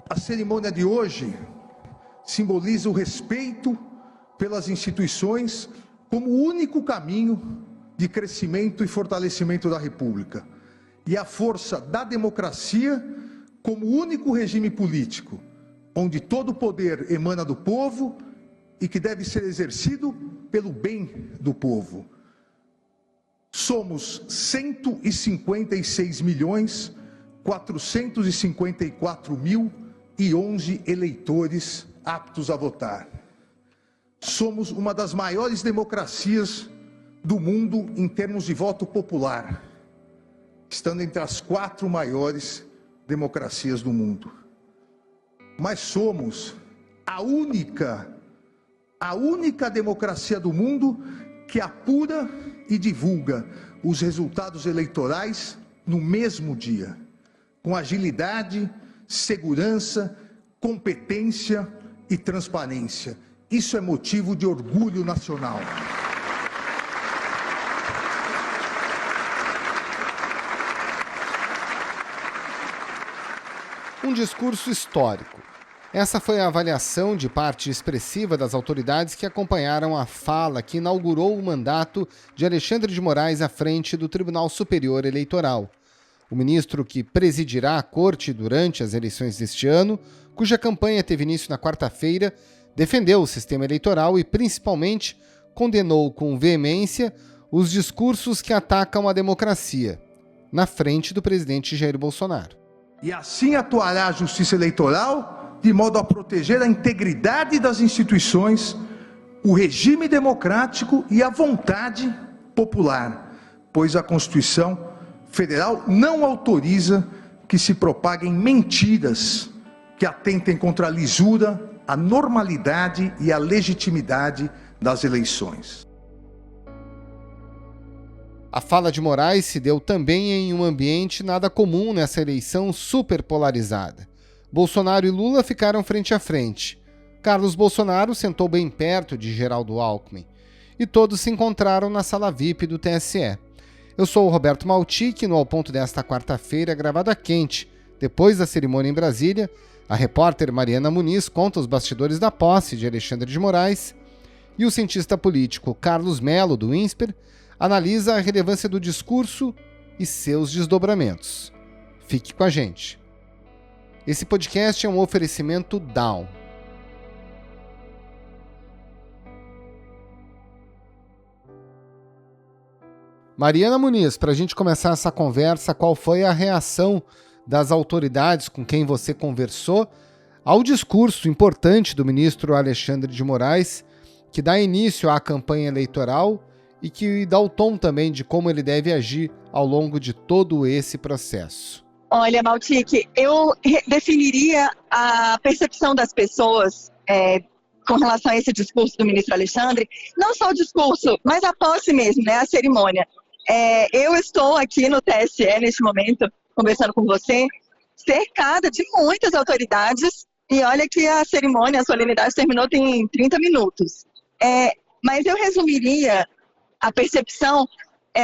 A cerimônia de hoje simboliza o respeito pelas instituições como o único caminho de crescimento e fortalecimento da República, e a força da democracia como o único regime político, onde todo o poder emana do povo e que deve ser exercido pelo bem do povo. Somos 156.454.011 eleitores aptos a votar. Somos uma das maiores democracias do mundo em termos de voto popular, estando entre as 4 maiores democracias do mundo. Mas somos a única democracia do mundo que apura e divulga os resultados eleitorais no mesmo dia, com agilidade, segurança, competência e transparência. Isso é motivo de orgulho nacional. Um discurso histórico. Essa foi a avaliação de parte expressiva das autoridades que acompanharam a fala que inaugurou o mandato de Alexandre de Moraes à frente do Tribunal Superior Eleitoral. O ministro que presidirá a corte durante as eleições deste ano, cuja campanha teve início na quarta-feira, defendeu o sistema eleitoral e, principalmente, condenou com veemência os discursos que atacam a democracia, na frente do presidente Jair Bolsonaro. E assim atuará a Justiça Eleitoral de modo a proteger a integridade das instituições, o regime democrático e a vontade popular, pois a Constituição Federal não autoriza que se propaguem mentiras que atentem contra a lisura, a normalidade e a legitimidade das eleições. A fala de Moraes se deu também em um ambiente nada comum nessa eleição super polarizada. Bolsonaro e Lula ficaram frente a frente. Carlos Bolsonaro sentou bem perto de Geraldo Alckmin. E todos se encontraram na sala VIP do TSE. Eu sou o Roberto Maltic e no Ao Ponto desta quarta-feira, gravado a quente, depois da cerimônia em Brasília, a repórter Mariana Muniz conta os bastidores da posse de Alexandre de Moraes e o cientista político Carlos Melo, do INSPER, analisa a relevância do discurso e seus desdobramentos. Fique com a gente. Esse podcast é um oferecimento Down. Mariana Muniz, para a gente começar essa conversa, qual foi a reação das autoridades com quem você conversou ao discurso importante do ministro Alexandre de Moraes, que dá início à campanha eleitoral e que dá o tom também de como ele deve agir ao longo de todo esse processo? Olha, Maltic, eu definiria a percepção das pessoas com relação a esse discurso do ministro Alexandre, não só o discurso, mas a posse mesmo, né, a cerimônia. Eu estou aqui no TSE neste momento, conversando com você, cercada de muitas autoridades, e olha que a cerimônia, a solenidade terminou tem 30 minutos. Mas eu resumiria a percepção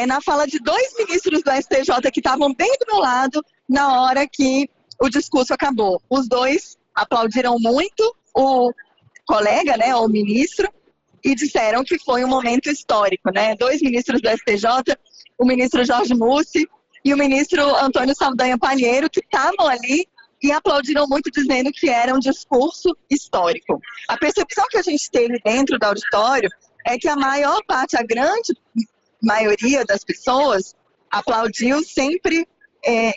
na fala de 2 ministros do STJ que estavam bem do meu lado na hora que o discurso acabou. Os 2 aplaudiram muito o colega, né, o ministro, e disseram que foi um momento histórico, né? 2 ministros do STJ, o ministro Jorge Mussi e o ministro Antônio Saldanha Palheiro, que estavam ali e aplaudiram muito, dizendo que era um discurso histórico. A percepção que a gente teve dentro do auditório é que a maior parte, a grande maioria das pessoas aplaudiu sempre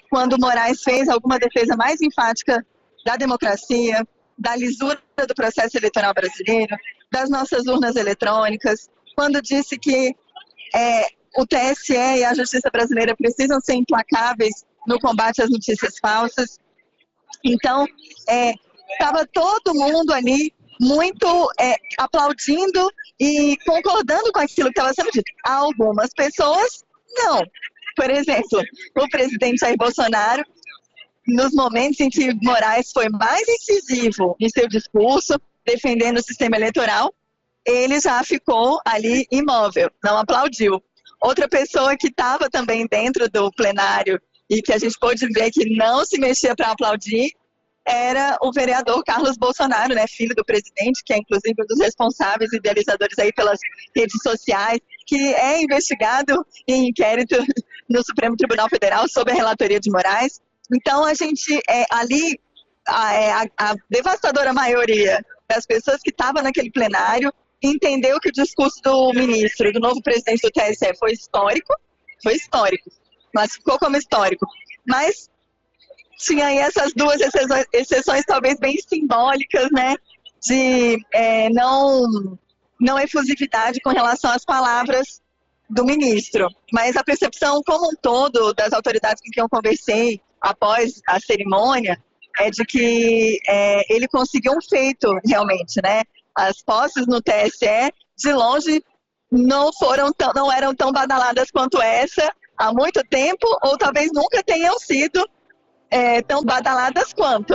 quando Moraes fez alguma defesa mais enfática da democracia, da lisura do processo eleitoral brasileiro, das nossas urnas eletrônicas, quando disse que o TSE e a justiça brasileira precisam ser implacáveis no combate às notícias falsas. Então, estava todo mundo ali muito aplaudindo e concordando com aquilo que estava sendo dito. Algumas pessoas, não. Por exemplo, o presidente Jair Bolsonaro, nos momentos em que Moraes foi mais incisivo em seu discurso, defendendo o sistema eleitoral, ele já ficou ali imóvel, não aplaudiu. Outra pessoa que estava também dentro do plenário e que a gente pôde ver que não se mexia para aplaudir era o vereador Carlos Bolsonaro, né, filho do presidente, que é inclusive um dos responsáveis e idealizadores aí pelas redes sociais, que é investigado em inquérito no Supremo Tribunal Federal sob a relatoria de Moraes. Então, a gente, ali, a devastadora maioria das pessoas que estavam naquele plenário entendeu que o discurso do ministro, do novo presidente do TSE, foi histórico, classificou como histórico, mas tinha aí essas duas exceções talvez bem simbólicas, né, de não efusividade com relação às palavras do ministro. Mas a percepção como um todo das autoridades com quem eu conversei após a cerimônia é de que ele conseguiu um feito realmente, né? As posses no TSE, de longe, não eram tão badaladas quanto essa há muito tempo, ou talvez nunca tenham sido tão badaladas quanto.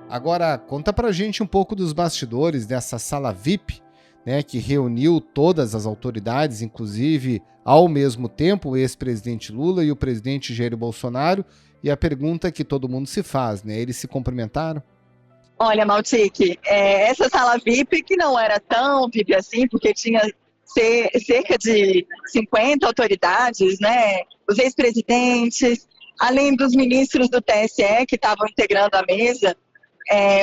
Agora, conta pra gente um pouco dos bastidores dessa sala VIP, né, que reuniu todas as autoridades, inclusive, ao mesmo tempo, o ex-presidente Lula e o presidente Jair Bolsonaro, e a pergunta que todo mundo se faz, né, eles se cumprimentaram? Olha, Maltic, essa sala VIP, que não era tão VIP assim, porque tinha cerca de 50 autoridades, né, os ex-presidentes, além dos ministros do TSE que estavam integrando a mesa,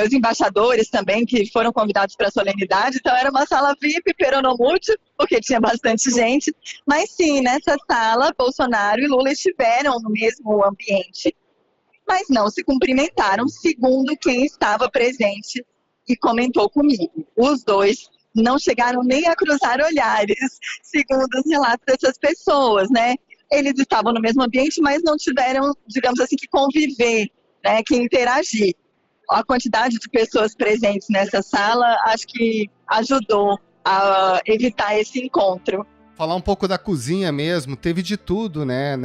os embaixadores também, que foram convidados para a solenidade. Então era uma sala VIP, peronomútil, porque tinha bastante gente, mas sim, nessa sala, Bolsonaro e Lula estiveram no mesmo ambiente, mas não se cumprimentaram, segundo quem estava presente e comentou comigo. Os dois não chegaram nem a cruzar olhares, segundo os relatos dessas pessoas, né? Eles estavam no mesmo ambiente, mas não tiveram, digamos assim, que conviver, né, que interagir. A quantidade de pessoas presentes nessa sala, acho que ajudou a evitar esse encontro. Falar um pouco da cozinha mesmo, teve de tudo, né,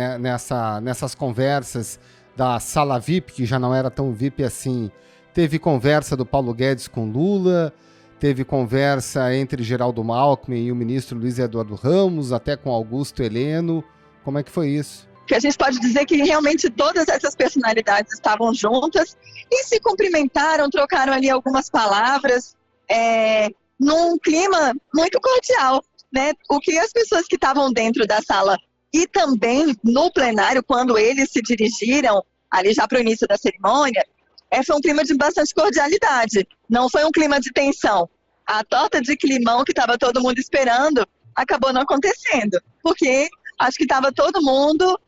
nessas conversas da sala VIP, que já não era tão VIP assim. Teve conversa do Paulo Guedes com Lula, teve conversa entre Geraldo Alckmin e o ministro Luiz Eduardo Ramos, até com Augusto Heleno. Como é que foi isso? Que a gente pode dizer que realmente todas essas personalidades estavam juntas e se cumprimentaram, trocaram ali algumas palavras, num clima muito cordial, né? O que as pessoas que estavam dentro da sala e também no plenário, quando eles se dirigiram ali já para o início da cerimônia, foi um clima de bastante cordialidade, não foi um clima de tensão. A torta de climão que estava todo mundo esperando acabou não acontecendo, porque acho que estava todo mundo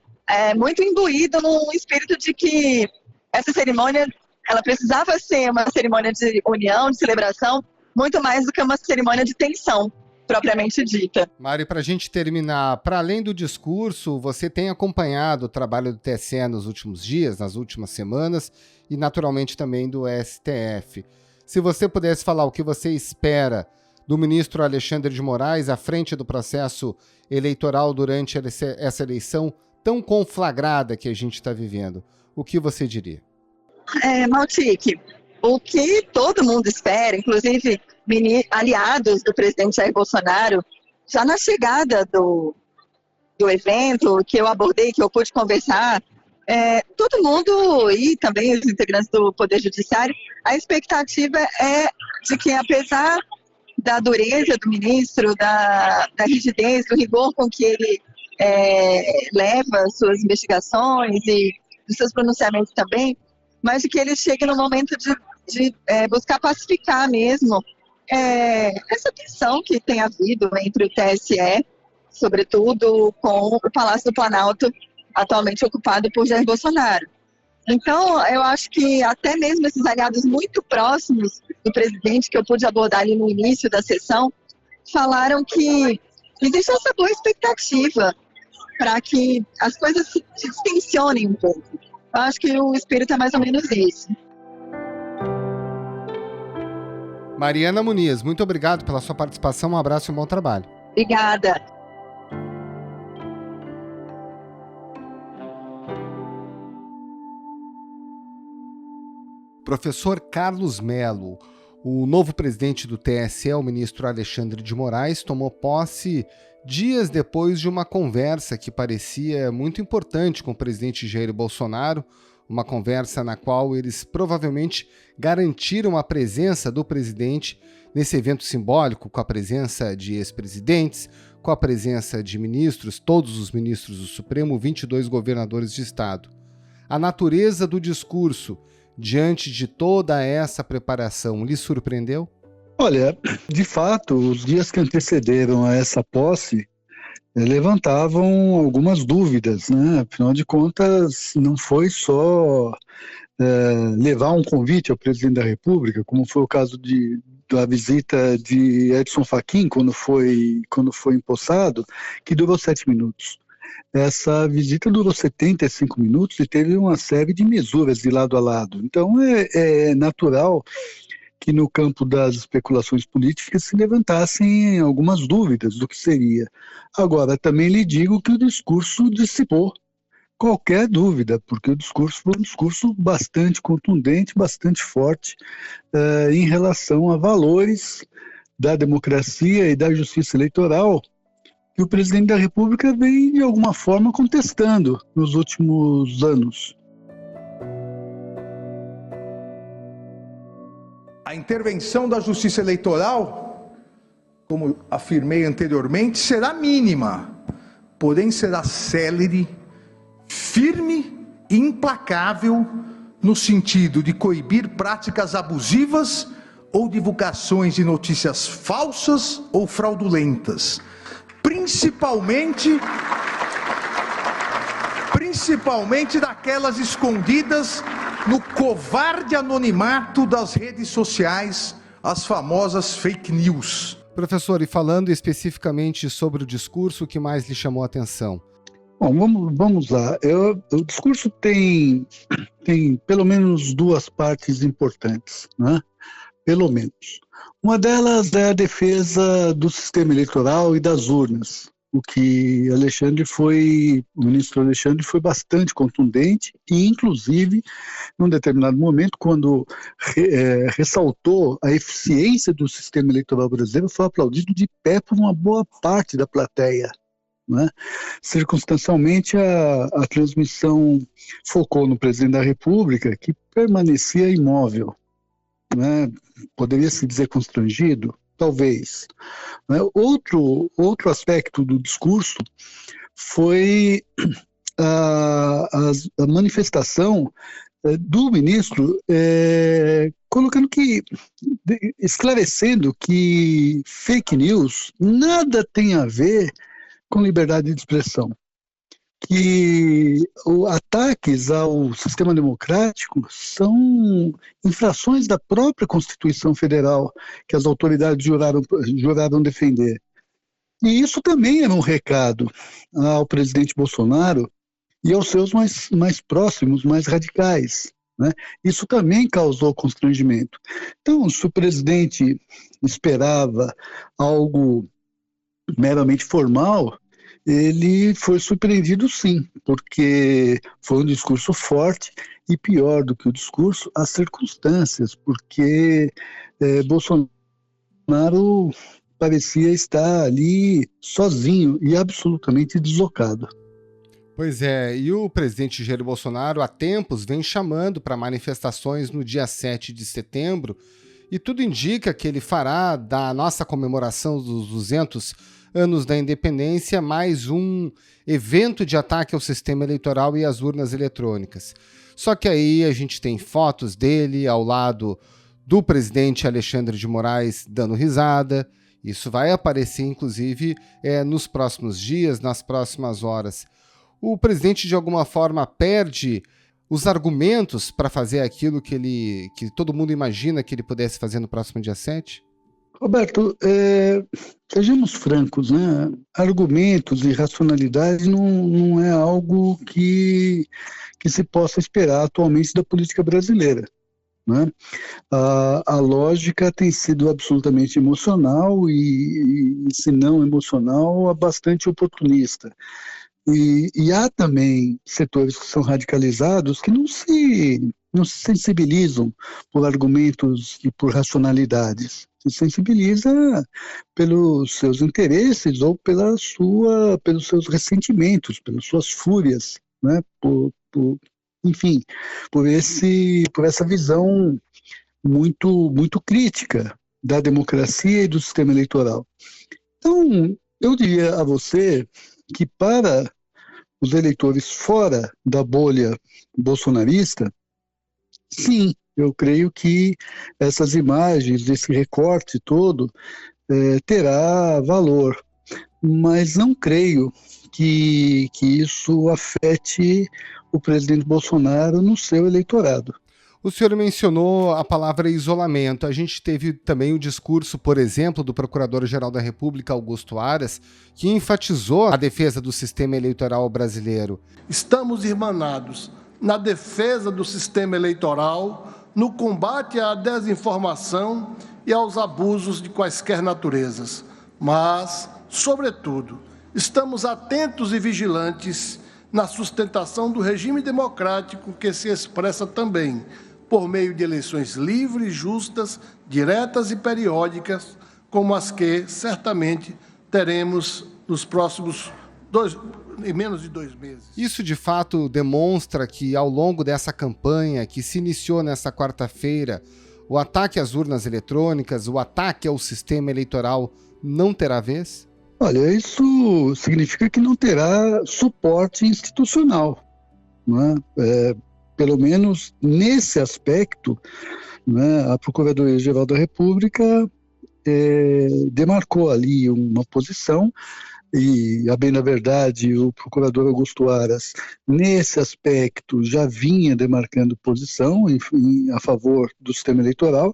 muito imbuído num espírito de que essa cerimônia, ela precisava ser uma cerimônia de união, de celebração, muito mais do que uma cerimônia de tensão, propriamente dita. Mari, para a gente terminar, para além do discurso, você tem acompanhado o trabalho do TSE nos últimos dias, nas últimas semanas, e naturalmente também do STF. Se você pudesse falar o que você espera do ministro Alexandre de Moraes à frente do processo eleitoral durante essa eleição tão conflagrada que a gente está vivendo, o que você diria? Maltic, o que todo mundo espera, inclusive aliados do presidente Jair Bolsonaro, já na chegada do evento que eu abordei, que eu pude conversar, todo mundo e também os integrantes do Poder Judiciário, a expectativa é de que, apesar da dureza do ministro, da rigidez, do rigor com que ele leva suas investigações e os seus pronunciamentos também, mas de que ele chegue no momento de buscar pacificar mesmo essa tensão que tem havido entre o TSE, sobretudo com o Palácio do Planalto, atualmente ocupado por Jair Bolsonaro. Então, eu acho que até mesmo esses aliados muito próximos do presidente, que eu pude abordar ali no início da sessão, falaram que existe essa boa expectativa para que as coisas se distensionem um pouco. Eu acho que o espírito é mais ou menos isso. Mariana Muniz, muito obrigado pela sua participação, um abraço e um bom trabalho. Obrigada. Professor Carlos Melo, O novo presidente do TSE, o ministro Alexandre de Moraes, tomou posse dias depois de uma conversa que parecia muito importante com o presidente Jair Bolsonaro, uma conversa na qual eles provavelmente garantiram a presença do presidente nesse evento simbólico, com a presença de ex-presidentes, com a presença de ministros, todos os ministros do Supremo, 22 governadores de estado. A natureza do discurso, diante de toda essa preparação, lhe surpreendeu? Olha, de fato, os dias que antecederam a essa posse levantavam algumas dúvidas, né? Afinal de contas, não foi só levar um convite ao presidente da República, como foi o caso da visita de Edson Fachin, quando foi empossado, que durou 7 minutos. Essa visita durou 75 minutos e teve uma série de mesuras de lado a lado. Então, é natural que no campo das especulações políticas se levantassem algumas dúvidas do que seria. Agora, também lhe digo que o discurso dissipou qualquer dúvida, porque o discurso foi um discurso bastante contundente, bastante forte em relação a valores da democracia e da justiça eleitoral que o presidente da República vem, de alguma forma, contestando nos últimos anos. A intervenção da Justiça Eleitoral, como afirmei anteriormente, será mínima, porém será célere, firme e implacável no sentido de coibir práticas abusivas ou divulgações de notícias falsas ou fraudulentas, principalmente daquelas escondidas no covarde anonimato das redes sociais, as famosas fake news. Professor, e falando especificamente sobre o discurso, o que mais lhe chamou a atenção? Bom, vamos lá. O discurso tem pelo menos duas partes importantes, né? Pelo menos. Uma delas é a defesa do sistema eleitoral e das urnas, o que o ministro Alexandre foi bastante contundente e, inclusive, num determinado momento, quando ressaltou a eficiência do sistema eleitoral brasileiro, foi aplaudido de pé por uma boa parte da plateia, né? Circunstancialmente, a transmissão focou no presidente da República, que permanecia imóvel, né? Poderia se dizer constrangido? Talvez. Outro aspecto do discurso foi a manifestação do ministro esclarecendo que fake news nada tem a ver com liberdade de expressão, que ataques ao sistema democrático são infrações da própria Constituição Federal que as autoridades juraram defender. E isso também era um recado ao presidente Bolsonaro e aos seus mais próximos, mais radicais, né? Isso também causou constrangimento. Então, se o presidente esperava algo meramente formal, ele foi surpreendido sim, porque foi um discurso forte e, pior do que o discurso, as circunstâncias, porque Bolsonaro parecia estar ali sozinho e absolutamente deslocado. Pois é, e o presidente Jair Bolsonaro há tempos vem chamando para manifestações no dia 7 de setembro, e tudo indica que ele fará da nossa comemoração dos 200 anos da independência mais um evento de ataque ao sistema eleitoral e às urnas eletrônicas. Só que aí a gente tem fotos dele ao lado do presidente Alexandre de Moraes dando risada. Isso vai aparecer, inclusive, nos próximos dias, nas próximas horas. O presidente, de alguma forma, perde os argumentos para fazer aquilo que todo mundo imagina que ele pudesse fazer no próximo dia 7? Roberto, sejamos francos, né? Argumentos e racionalidade não é algo que se possa esperar atualmente da política brasileira, né? A lógica tem sido absolutamente emocional e se não emocional, bastante oportunista. E há também setores que são radicalizados que não se não se sensibilizam por argumentos e por racionalidades. Se sensibiliza pelos seus interesses ou pelos seus ressentimentos, pelas suas fúrias, né? Enfim, por essa visão muito crítica da democracia e do sistema eleitoral. Então, eu diria a você que para os eleitores fora da bolha bolsonarista, sim, eu creio que essas imagens, esse recorte todo, terá valor, mas não creio que isso afete o presidente Bolsonaro no seu eleitorado. O senhor mencionou a palavra isolamento. A gente teve também o discurso, por exemplo, do Procurador-Geral da República, Augusto Aras, que enfatizou a defesa do sistema eleitoral brasileiro. Estamos irmanados na defesa do sistema eleitoral, no combate à desinformação e aos abusos de quaisquer naturezas. Mas, sobretudo, estamos atentos e vigilantes na sustentação do regime democrático que se expressa também por meio de eleições livres, justas, diretas e periódicas, como as que, certamente, teremos nos próximos em menos de 2 meses. Isso, de fato, demonstra que, ao longo dessa campanha, que se iniciou nesta quarta-feira, o ataque às urnas eletrônicas, o ataque ao sistema eleitoral não terá vez? Olha, isso significa que não terá suporte institucional, não é? Pelo menos nesse aspecto, né, a Procuradoria-Geral da República demarcou ali uma posição, e, a bem da verdade, o procurador Augusto Aras, nesse aspecto, já vinha demarcando posição a favor do sistema eleitoral,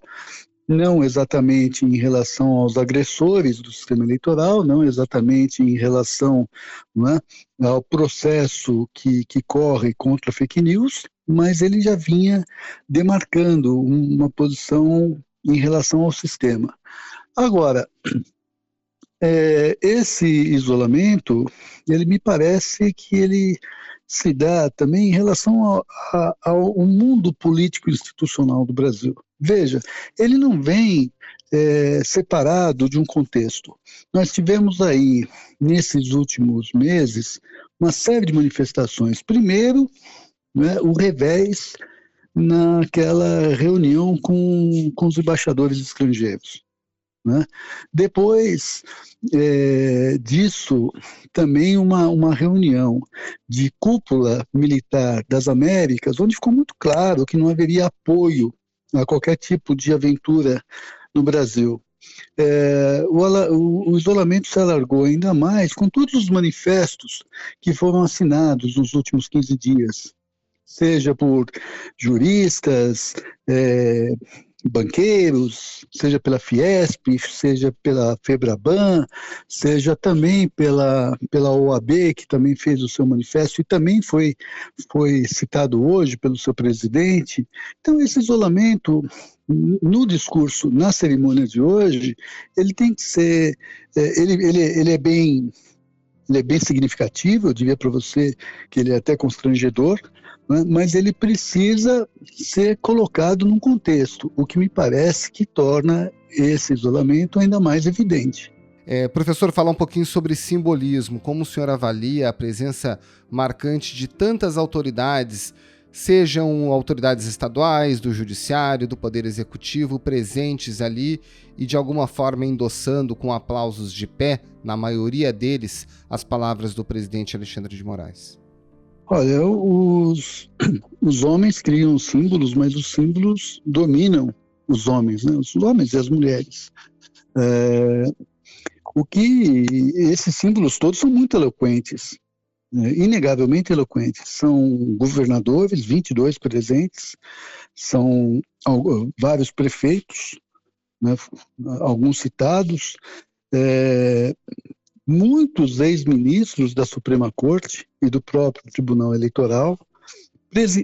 não exatamente em relação aos agressores do sistema eleitoral, não exatamente em relação, não é, ao processo que corre contra a fake news, mas ele já vinha demarcando uma posição em relação ao sistema. Agora, esse isolamento, ele me parece que ele se dá também em relação ao mundo político institucional do Brasil. Veja, ele não vem separado de um contexto. Nós tivemos aí, nesses últimos meses, uma série de manifestações. Primeiro, né, o revés naquela reunião com os embaixadores estrangeiros, né? Depois disso, também uma reunião de cúpula militar das Américas, onde ficou muito claro que não haveria apoio a qualquer tipo de aventura no Brasil. O isolamento se alargou ainda mais com todos os manifestos que foram assinados nos últimos 15 dias, seja por juristas, banqueiros, seja pela Fiesp, seja pela Febraban, seja também pela OAB, que também fez o seu manifesto e também foi citado hoje pelo seu presidente. Então, esse isolamento, no discurso, na cerimônia de hoje, ele tem que ser, ele é bem significativo, eu diria para você que ele é até constrangedor, né? Mas ele precisa ser colocado num contexto, o que me parece que torna esse isolamento ainda mais evidente. Professor, falar um pouquinho sobre simbolismo, como o senhor avalia a presença marcante de tantas autoridades, sejam autoridades estaduais, do judiciário, do poder executivo, presentes ali e de alguma forma endossando com aplausos de pé, na maioria deles, as palavras do presidente Alexandre de Moraes? Olha, os homens criam símbolos, mas os símbolos dominam os homens, né? Os homens e as mulheres. Esses símbolos todos são muito eloquentes, inegavelmente eloquentes. São governadores, 22 presentes, são vários prefeitos, né, alguns citados, muitos ex-ministros da Suprema Corte e do próprio Tribunal Eleitoral,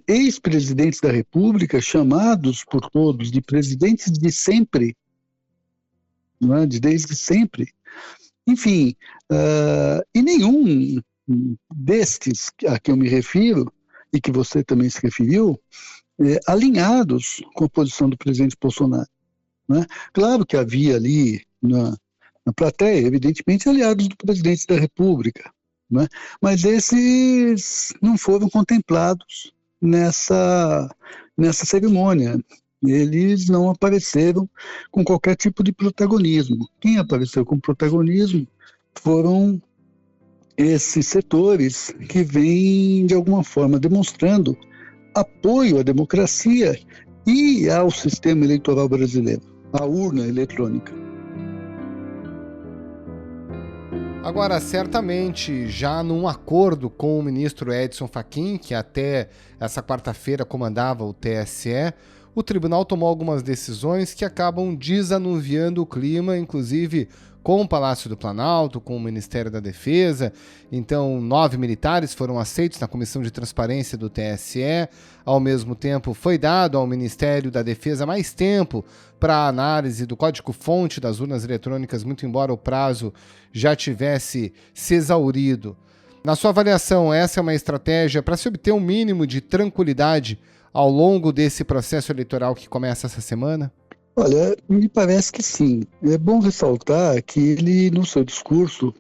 ex-presidentes da República, chamados por todos de presidentes de sempre, não é? Desde sempre. Enfim, e nenhum destes a que eu me refiro, e que você também se referiu, alinhados com a posição do presidente Bolsonaro, né? Claro que havia ali na plateia, evidentemente, aliados do presidente da República, né? Mas esses não foram contemplados nessa cerimônia. Eles não apareceram com qualquer tipo de protagonismo. Quem apareceu com protagonismo foram esses setores que vêm, de alguma forma, demonstrando apoio à democracia e ao sistema eleitoral brasileiro, à urna eletrônica. Agora, certamente, já num acordo com o ministro Edson Fachin, que até essa quarta-feira comandava o TSE, o tribunal tomou algumas decisões que acabam desanuviando o clima, inclusive com o Palácio do Planalto, com o Ministério da Defesa. Então, 9 militares foram aceitos na Comissão de Transparência do TSE. Ao mesmo tempo, foi dado ao Ministério da Defesa mais tempo para a análise do código-fonte das urnas eletrônicas, muito embora o prazo já tivesse se exaurido. Na sua avaliação, essa é uma estratégia para se obter um mínimo de tranquilidade ao longo desse processo eleitoral que começa essa semana? Olha, me parece que sim. É bom ressaltar que ele, no seu discurso,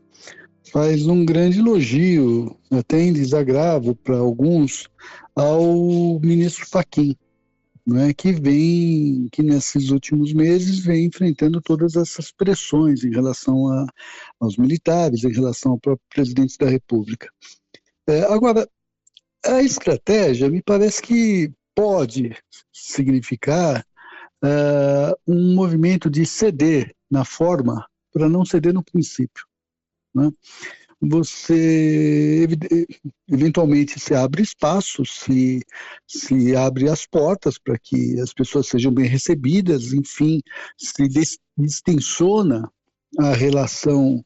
faz um grande elogio, até em desagravo para alguns, ao ministro Fachin, né, que nesses últimos meses vem enfrentando todas essas pressões em relação aos militares, em relação ao próprio presidente da República. Agora, a estratégia me parece que pode significar um movimento de ceder na forma para não ceder no princípio, né? Você eventualmente se abre espaço, se abre as portas para que as pessoas sejam bem recebidas, enfim, se distensiona a relação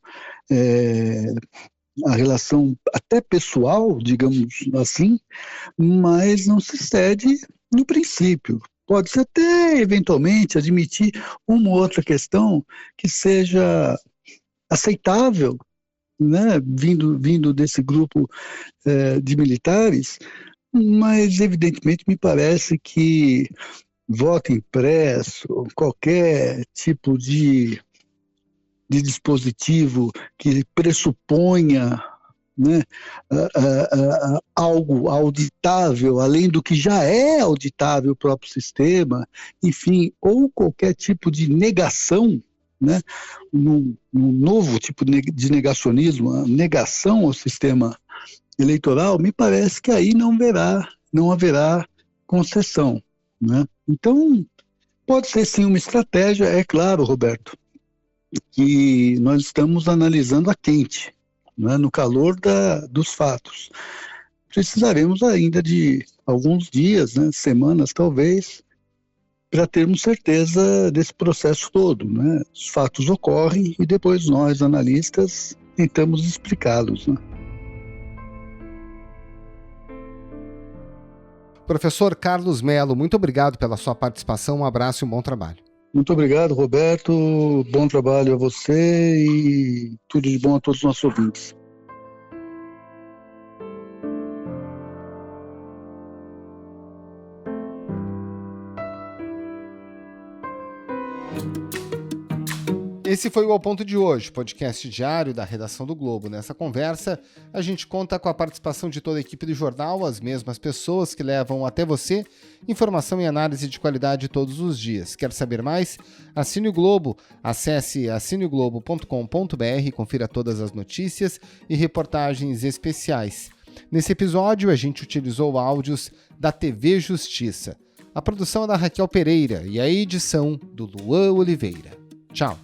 até pessoal, digamos assim, mas não se cede no princípio. Pode-se até, eventualmente, admitir uma ou outra questão que seja aceitável, né, vindo desse grupo de militares, mas, evidentemente, me parece que voto impresso, qualquer tipo de dispositivo que pressuponha, né, algo auditável, além do que já é auditável o próprio sistema, enfim, ou qualquer tipo de negação, né, um novo tipo de negacionismo, a negação ao sistema eleitoral, me parece que aí não haverá concessão, né? Então, pode ser sim uma estratégia, é claro, Roberto, que nós estamos analisando a quente, né, no calor dos fatos. Precisaremos ainda de alguns dias, né, semanas talvez, para termos certeza desse processo todo, né? Os fatos ocorrem e depois nós, analistas, tentamos explicá-los, né? Professor Carlos Mello, muito obrigado pela sua participação, um abraço e um bom trabalho. Muito obrigado, Roberto, bom trabalho a você e tudo de bom a todos os nossos ouvintes. Esse foi o Ao Ponto de hoje, podcast diário da redação do Globo. Nessa conversa, a gente conta com a participação de toda a equipe do jornal, as mesmas pessoas que levam até você informação e análise de qualidade todos os dias. Quer saber mais? Assine o Globo. Acesse assineoglobo.com.br, confira todas as notícias e reportagens especiais. Nesse episódio, a gente utilizou áudios da TV Justiça. A produção é da Raquel Pereira e a edição do Luan Oliveira. Tchau!